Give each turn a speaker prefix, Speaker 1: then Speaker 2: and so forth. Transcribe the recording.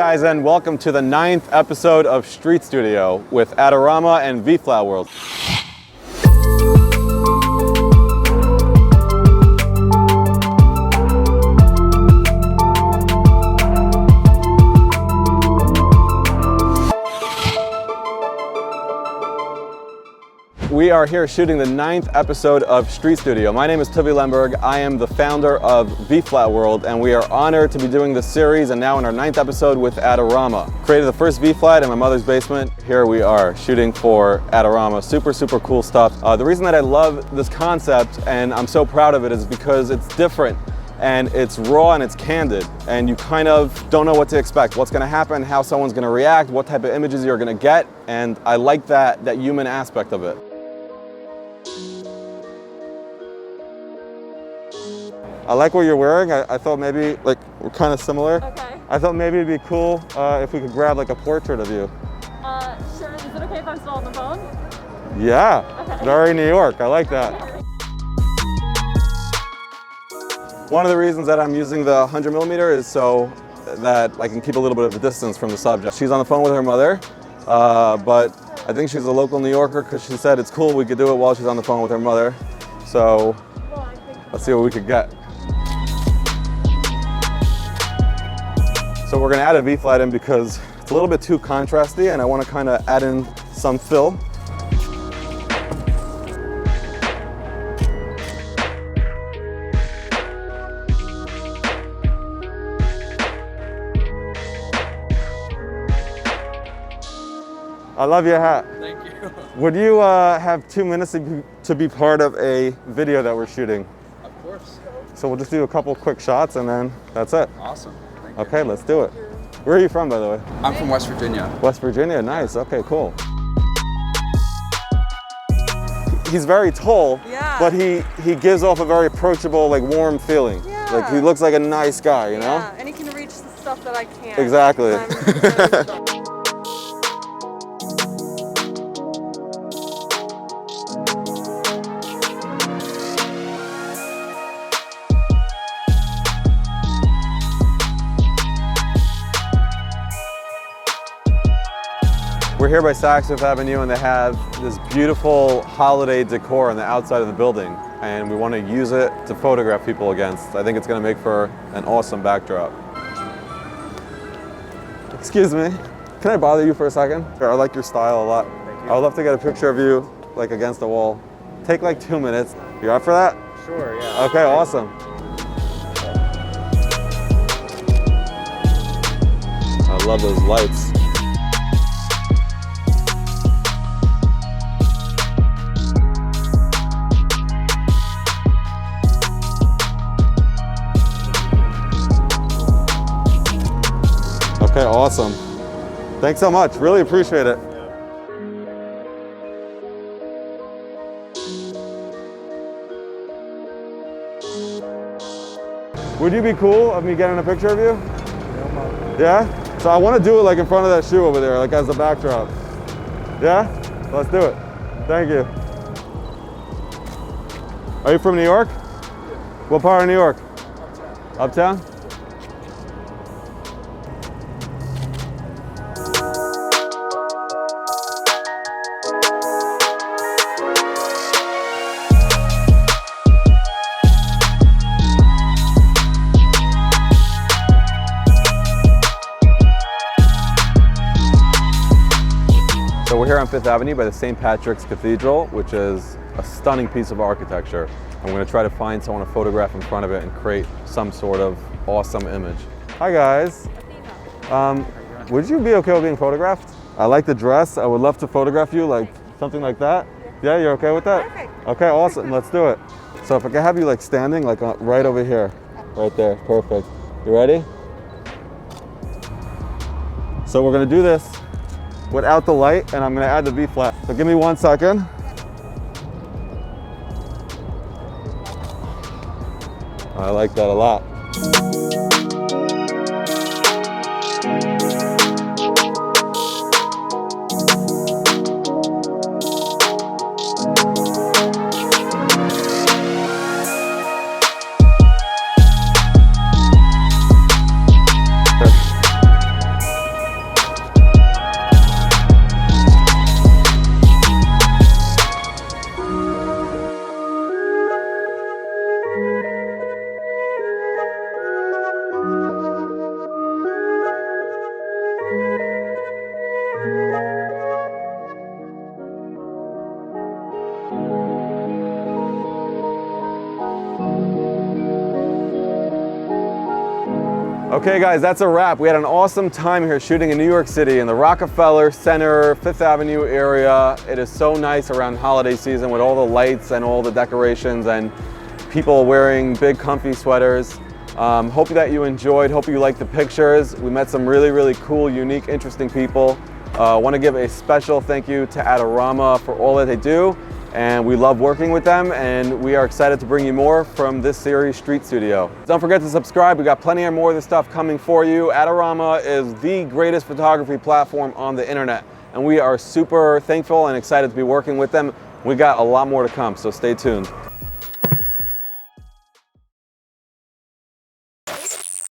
Speaker 1: guys, and welcome to the 9th episode of Street Studio with Adorama and vflat World. We are here shooting the 9th episode of Street Studio. My name is Tuvy Lemberg. I am the founder of vflat World, and we are honored to be doing this series and now in our 9th episode with Adorama. Created the first vflat in my mother's basement. Here we are shooting for Adorama. Super cool stuff. The reason that I love this concept and I'm so proud of it is because it's different and it's raw and it's candid, and you kind of don't know what to expect, what's gonna happen, how someone's gonna react, what type of images you're gonna get, and I like that human aspect of it. I like what you're wearing. I thought maybe like we're kind of similar. Okay. I thought maybe it'd be cool if we could grab like a portrait of you.
Speaker 2: Sure. Is it okay if I'm still on the phone?
Speaker 1: Yeah. Okay. Very New York. I like that. One of the reasons that I'm using the 100mm is so that I can keep a little bit of a distance from the subject. She's on the phone with her mother, but I think she's a local New Yorker because she said it's cool we could do it while she's on the phone with her mother. So let's see what we could get. So we're gonna add a vflat in because it's a little bit too contrasty and I wanna kinda add in some fill. I love your hat.
Speaker 3: Thank you.
Speaker 1: Would you have 2 minutes to be part of a video that we're shooting?
Speaker 3: Of course.
Speaker 1: So we'll just do a couple quick shots and then that's it.
Speaker 3: Awesome.
Speaker 1: Okay, let's do it. Where are you from, by the way?
Speaker 3: I'm from West Virginia.
Speaker 1: West Virginia, nice. Okay, cool. He's very tall, but he gives off a very approachable, like warm feeling.
Speaker 2: Yeah.
Speaker 1: Like he looks like a nice guy, you know?
Speaker 2: Yeah, and he can reach the stuff that I can't.
Speaker 1: Exactly. We're here by Saks Fifth Avenue and they have this beautiful holiday decor on the outside of the building and we want to use it to photograph people against. I think it's going to make for an awesome backdrop. Excuse me, can I bother you for a second? I like your style a lot.
Speaker 3: Thank you.
Speaker 1: I would love to get a picture of you like against the wall. Take like 2 minutes. You up for that?
Speaker 3: Sure, yeah.
Speaker 1: Okay, awesome. I love those lights. Okay, awesome. Thanks so much. Really appreciate it. Would you be cool of me getting a picture of you? Yeah? So I want to do it like in front of that shoe over there, like as the backdrop. Yeah? Let's do it. Thank you. Are you from New York? What part of New York? Uptown. Uptown? So we're here on Fifth Avenue by the St. Patrick's Cathedral, which is a stunning piece of architecture. I'm going to try to find someone to photograph in front of it and create some sort of awesome image. Hi guys. Would you be okay with being photographed? I like the dress. I would love to photograph you, like something like that. Yeah, you're okay with that?
Speaker 2: Perfect.
Speaker 1: Okay, awesome. Let's do it. So if I can have you like standing, like right over here, right there. Perfect. You ready? So we're going to do this without the light, and I'm going to add the vflat. So give me 1 second. I like that a lot. Okay guys, that's a wrap. We had an awesome time here shooting in New York City in the Rockefeller Center, 5th Avenue area. It is so nice around holiday season with all the lights and all the decorations and people wearing big comfy sweaters. Hope that you enjoyed, hope you liked the pictures. We met some really cool, unique, interesting people. I want to give a special thank you to Adorama for all that they do. And we love working with them, and we are excited to bring you more from this series, Street Studio. Don't forget to subscribe. We got plenty more of this stuff coming for you. Adorama is the greatest photography platform on the internet, and we are super thankful and excited to be working with them. We got a lot more to come, so stay tuned.